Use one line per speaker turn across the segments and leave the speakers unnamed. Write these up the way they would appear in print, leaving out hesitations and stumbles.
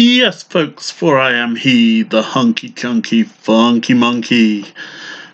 Yes, folks, for I am he, the hunky chunky funky monkey,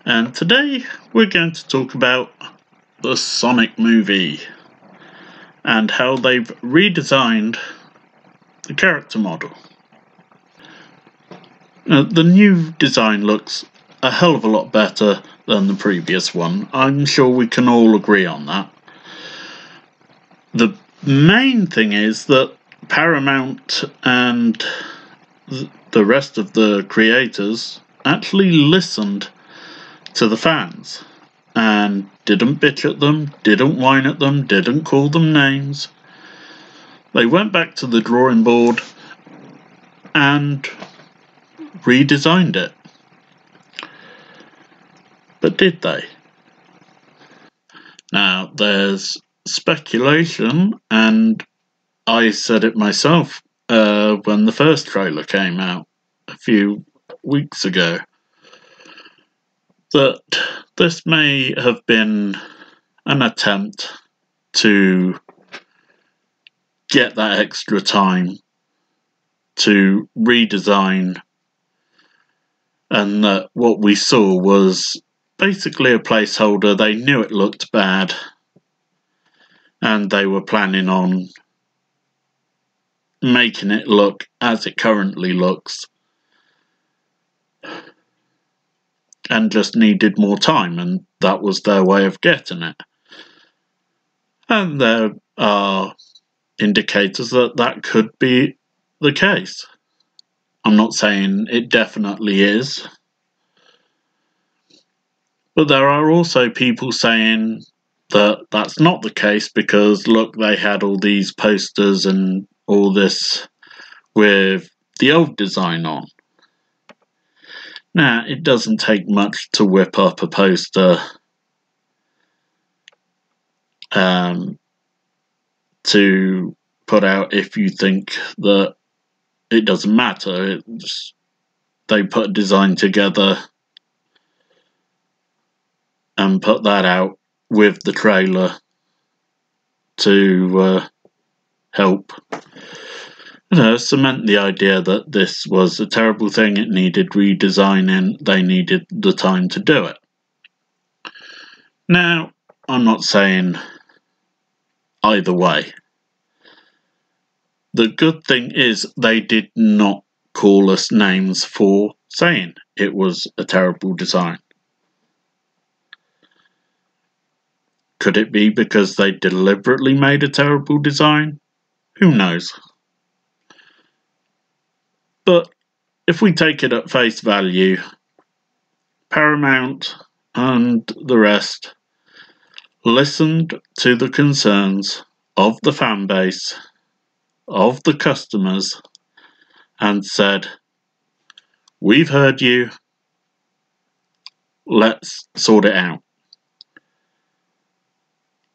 and today we're going to talk about the Sonic movie and how they've redesigned the character model. The new design looks a hell of a lot better than the previous one. I'm sure we can all agree on that. The main thing is that Paramount and the rest of the creators actually listened to the fans and didn't bitch at them, didn't whine at them, didn't call them names. They went back to the drawing board and redesigned it. But did they? Now, there's speculation, and I said it myself when the first trailer came out a few weeks ago, that this may have been an attempt to get that extra time to redesign, and that what we saw was basically a placeholder. They knew it looked bad and they were planning on making it look as it currently looks, and just needed more time, and that was their way of getting it. And there are indicators that that could be the case. I'm not saying it definitely is, but there are also people saying that that's not the case because look, they had all these posters and all this with the old design on. Now, it doesn't take much to whip up a poster to put out if you think that it doesn't matter. They put a design together and put that out with the trailer to help cement the idea that this was a terrible thing, it needed redesigning, they needed the time to do it. Now, I'm not saying either way. The good thing is they did not call us names for saying it was a terrible design. Could it be because they deliberately made a terrible design? Who knows? But if we take it at face value, Paramount and the rest listened to the concerns of the fan base, of the customers, and said, we've heard you, let's sort it out.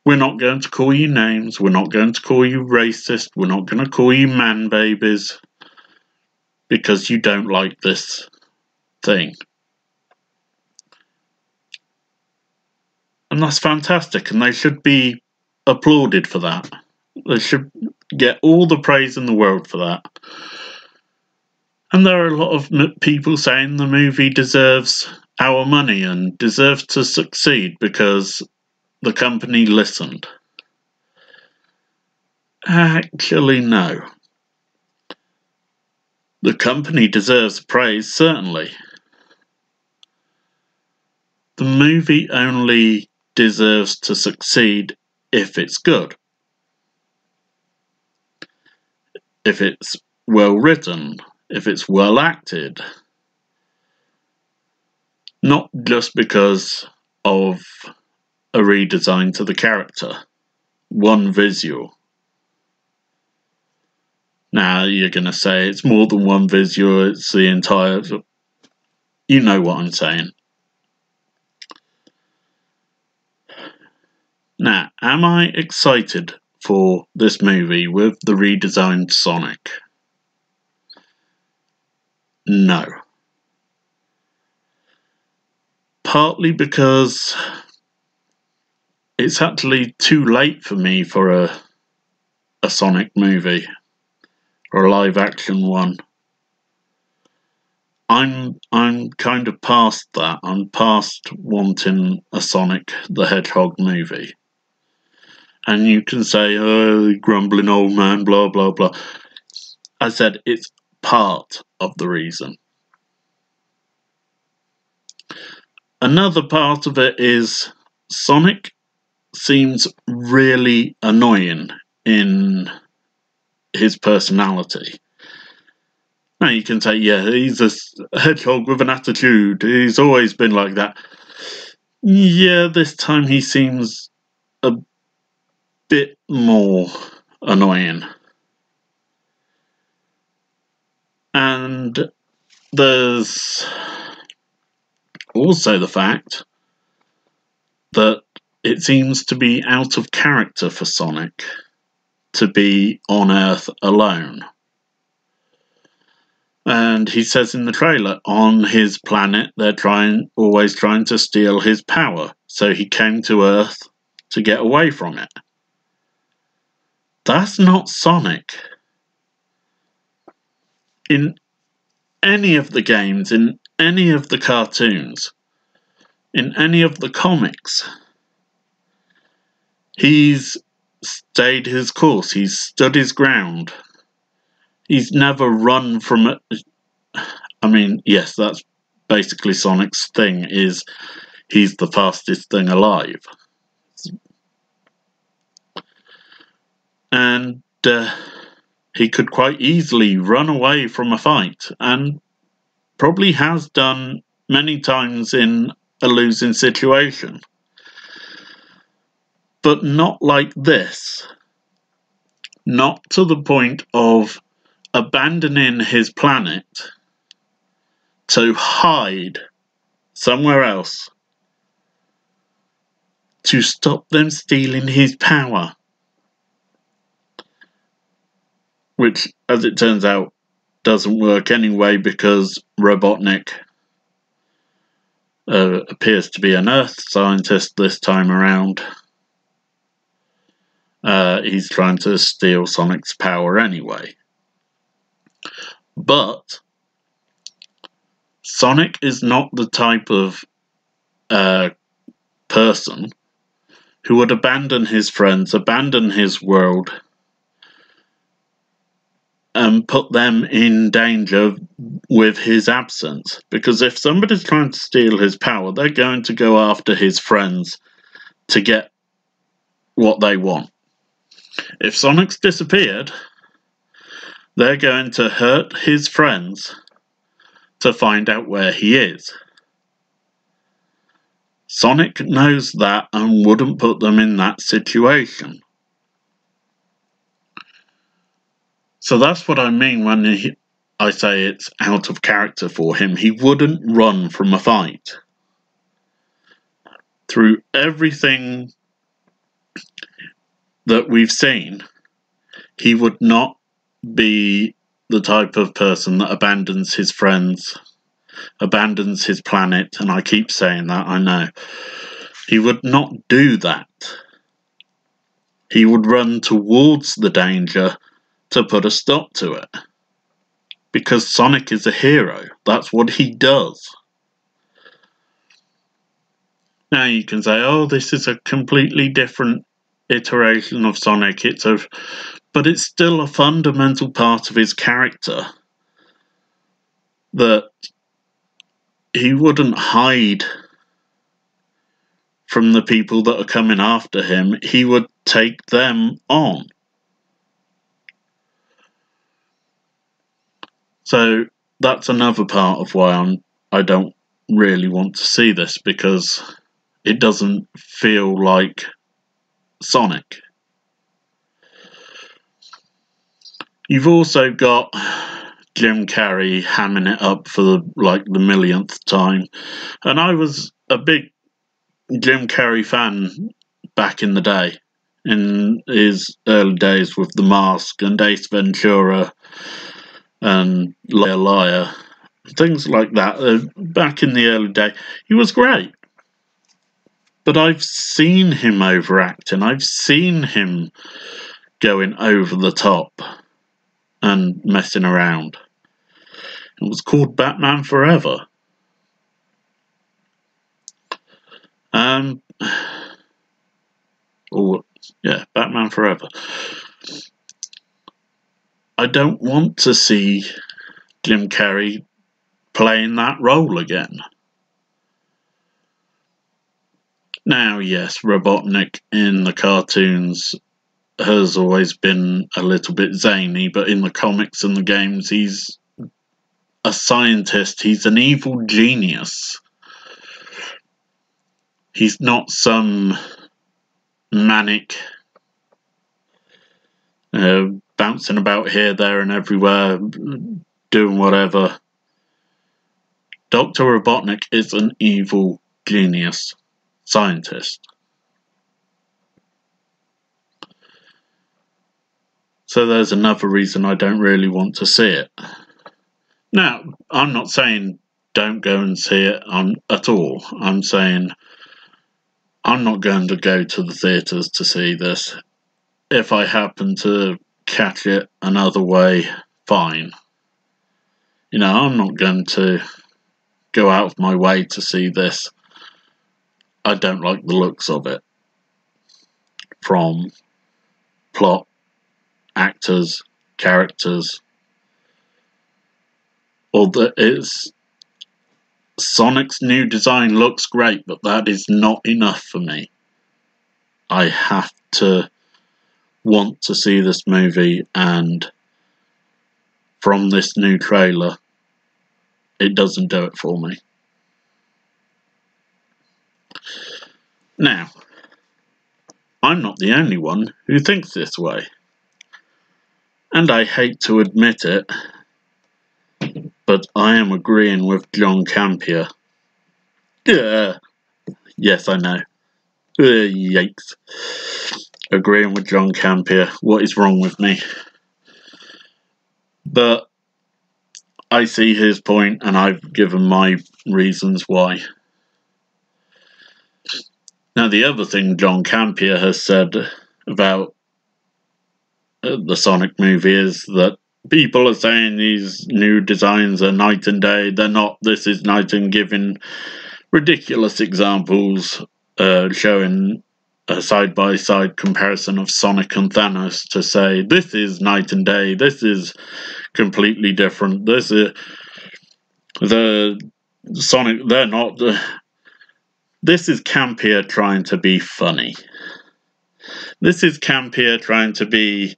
We're not going to call you names, we're not going to call you racist, we're not going to call you man babies because you don't like this thing. And that's fantastic, and they should be applauded for that. They should get all the praise in the world for that. And there are a lot of people saying the movie deserves our money and deserves to succeed because the company listened. Actually, no. The company deserves praise, certainly. The movie only deserves to succeed if it's good. If it's well written, if it's well acted. Not just because of a redesign to the character. One visual. Now, you're going to say it's more than one visual, it's the entire... You know what I'm saying. Now, am I excited for this movie with the redesigned Sonic? No. Partly because it's actually too late for me for a Sonic movie. or a live action one. I'm kind of past that. I'm past wanting a Sonic the Hedgehog movie. And you can say, oh, grumbling old man, blah, blah, blah. I said it's part of the reason. Another part of it is Sonic seems really annoying in his personality. Now you can say, yeah, he's a hedgehog with an attitude. He's always been like that. Yeah, this time he seems a bit more annoying. And there's also the fact that it seems to be out of character for Sonic to be on Earth alone. And he says in the trailer, on his planet, they're always trying to steal his power. So he came to Earth to get away from it. That's not Sonic. In any of the games, in any of the cartoons, in any of the comics, he's stayed his course. He's stood his ground. He's never run from it. I mean, yes, that's basically Sonic's thing, is he's the fastest thing alive. And he could quite easily run away from a fight, and probably has done many times in a losing situation. But not like this. Not to the point of abandoning his planet to hide somewhere else to stop them stealing his power. Which, as it turns out, doesn't work anyway, because Robotnik appears to be an Earth scientist this time around. He's trying to steal Sonic's power anyway. But Sonic is not the type of person who would abandon his friends, abandon his world, and put them in danger with his absence. Because if somebody's trying to steal his power, they're going to go after his friends to get what they want. If Sonic's disappeared, they're going to hurt his friends to find out where he is. Sonic knows that and wouldn't put them in that situation. So that's what I mean when I say it's out of character for him. He wouldn't run from a fight. Through everything that we've seen, he would not be the type of person that abandons his friends, abandons his planet, and I keep saying that, I know. He would not do that. He would run towards the danger to put a stop to it. Because Sonic is a hero. That's what he does. Now you can say, oh, this is a completely different iteration of Sonic. But it's still a fundamental part of his character that he wouldn't hide from the people that are coming after him. He would take them on. So that's another part of why I don't really want to see this, because it doesn't feel like Sonic. You've also got Jim Carrey hamming it up for the millionth time, and I was a big Jim Carrey fan back in the day, in his early days with The Mask and Ace Ventura and Liar Liar, things like that. Back in the early day, he was great. But I've seen him overacting. I've seen him going over the top. and messing around. It was called Batman Forever. Batman Forever. I don't want to see Jim Carrey playing that role again. Now, yes, Robotnik in the cartoons has always been a little bit zany, but in the comics and the games, he's a scientist. He's an evil genius. He's not some manic bouncing about here, there, and everywhere, doing whatever. Dr. Robotnik is an evil genius scientist. So there's another reason I don't really want to see it. Now, I'm not saying don't go and see it at all. I'm saying I'm not going to go to the theatres to see this. If I happen to catch it another way, fine. You know, I'm not going to go out of my way to see this. I don't like the looks of it. From plot, actors, characters, or that it's Sonic's new design looks great, but that is not enough for me. I have to want to see this movie, and from this new trailer, it doesn't do it for me. Now, I'm not the only one who thinks this way, and I hate to admit it, but I am agreeing with John Campea. Yes, I know. Yikes. Agreeing with John Campea. What is wrong with me? But I see his point, and I've given my reasons why. Now, the other thing John Campea has said about the Sonic movie is that people are saying these new designs are night and day. They're not. This is night, and giving ridiculous examples, showing a side-by-side comparison of Sonic and Thanos to say this is night and day. This is completely different. This is the Sonic. They're not. This is Campea trying to be funny. This is Campea trying to be,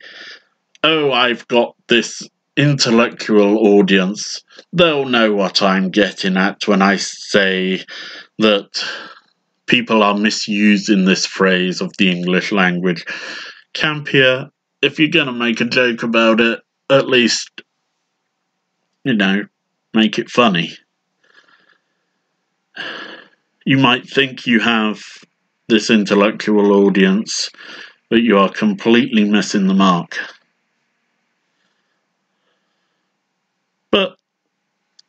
oh, I've got this intellectual audience. They'll know what I'm getting at when I say that people are misusing this phrase of the English language. Campea, if you're going to make a joke about it, at least, you know, make it funny. You might think you have this intellectual audience, but you are completely missing the mark. But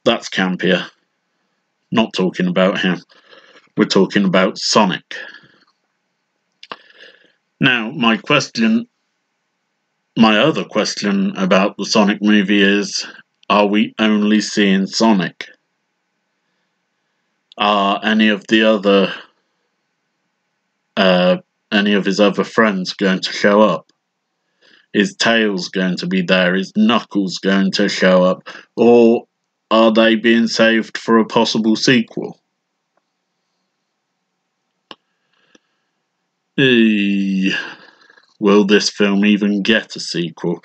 that's Campea. Not talking about him. We're talking about Sonic. Now, my other question about the Sonic movie is, are we only seeing Sonic? Are any of his other friends going to show up? Is Tails going to be there? Is Knuckles going to show up? Or are they being saved for a possible sequel? Will this film even get a sequel?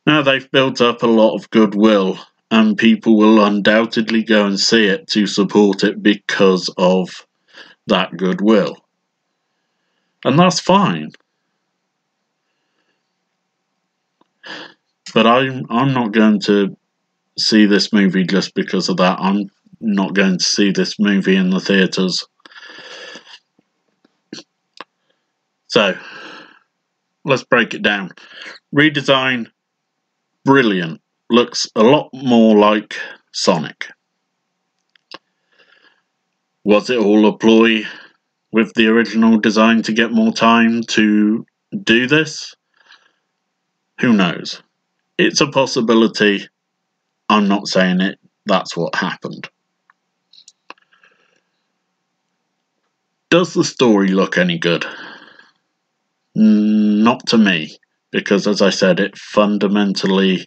Now, they've built up a lot of goodwill, and people will undoubtedly go and see it to support it because of that goodwill. And that's fine. But I'm not going to see this movie just because of that. I'm not going to see this movie in the theatres. So, let's break it down. Redesign, brilliant. Looks a lot more like Sonic. Was it all a ploy with the original design to get more time to do this? Who knows? It's a possibility. I'm not saying it. That's what happened. Does the story look any good? Not to me, because as I said, it fundamentally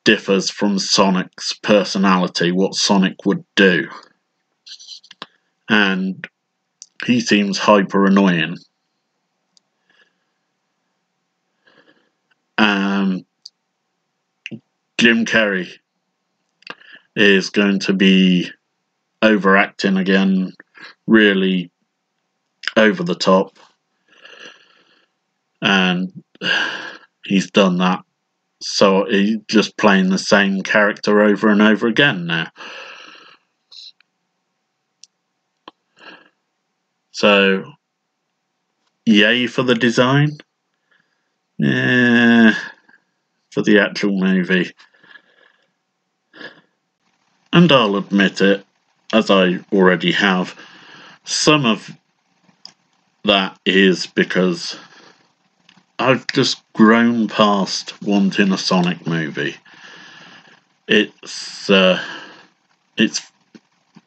differs from Sonic's personality, what Sonic would do. And he seems hyper annoying. Jim Carrey is going to be overacting again, really over the top. And he's done that. So he's just playing the same character over and over again now. So, yay for the design? Yeah, for the actual movie. And I'll admit it, as I already have, some of that is because I've just grown past wanting a Sonic movie. It's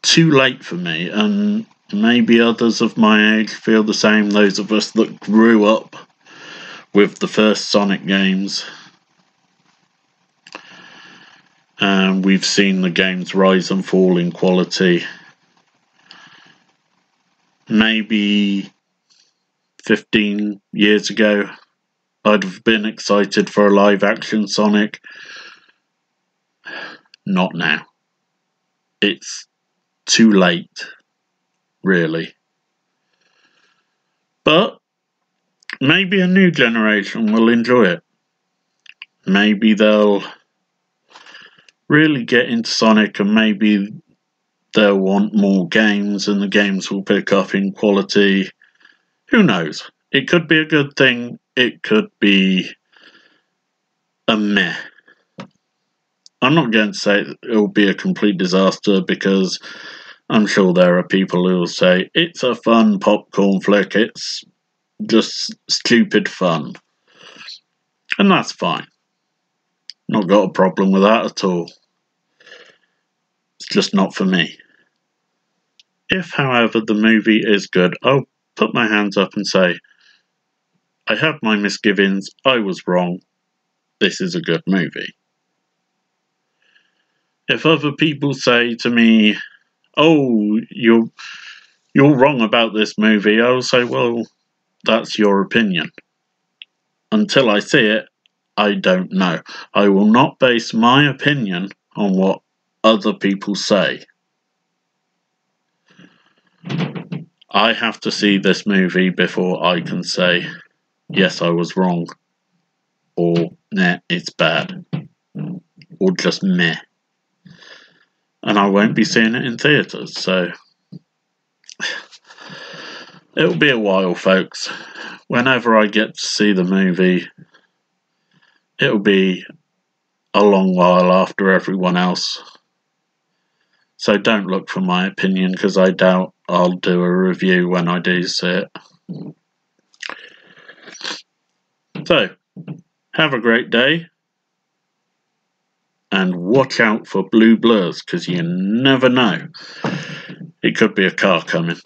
too late for me, and maybe others of my age feel the same, those of us that grew up with the first Sonic games. And we've seen the games rise and fall in quality. Maybe 15 years ago, I'd have been excited for a live-action Sonic. Not now. It's too late, really. But maybe a new generation will enjoy it. Maybe they'll really get into Sonic, and maybe they'll want more games and the games will pick up in quality. Who knows? It could be a good thing. It could be a meh. I'm not going to say it'll be a complete disaster, because I'm sure there are people who will say it's a fun popcorn flick, it's just stupid fun. And that's fine. Not got a problem with that at all. It's just not for me. If, however, the movie is good, I'll put my hands up and say, I have my misgivings, I was wrong, this is a good movie. If other people say to me, oh, you're wrong about this movie, I'll say, well, that's your opinion. Until I see it, I don't know. I will not base my opinion on what other people say. I have to see this movie before I can say, yes, I was wrong, or nah, it's bad, or just meh. And I won't be seeing it in theatres, so it'll be a while, folks. Whenever I get to see the movie, it'll be a long while after everyone else. So don't look for my opinion, because I doubt I'll do a review when I do see it. So, have a great day. And watch out for blue blurs, because you never know. It could be a car coming.